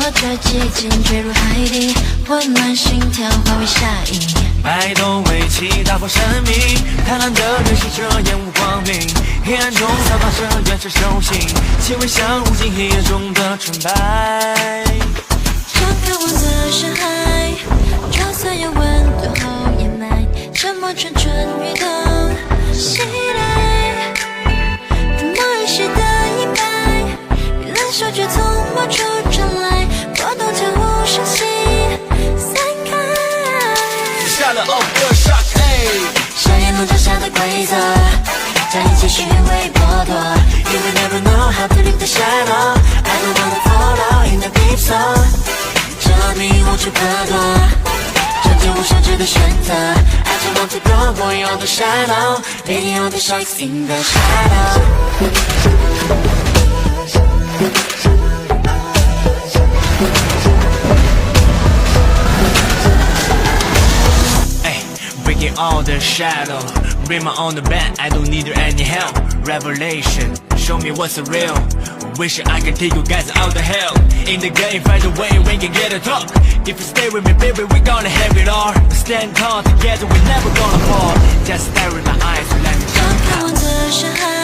的激情坠入海底，混乱心跳化为沙影。摆动围棋，打破神秘，贪婪的人吸着烟雾光明，黑暗中散发着原始兽性，气味像无尽黑夜中的纯白。这渴望的深海，就算有温度后掩埋，沉默蠢蠢欲动袭来，抚摸一时的阴霾，你冷手却从某处传来，波动悄无声息散开。下了个 shot， 上演笼罩下的规则，将一切虚伪剥夺。You will never know how to leave the shadow. I don't wanna follow in the deep soul. 这迷无处可躲，终究无休止的选择。I just want to go beyond the shadow, beyond the sharks in the shadow. Breaking all the shadow, bring my own the bed, I don't need any help. Revelation, show me what's real. Wish I could take you guys out the hell. In the game, find a way we can get it up. If you stay with me, baby, we gonna have it all. Stand tall together, we're never gonna fall. Just stare in my eyes, let me 这渴望的深海。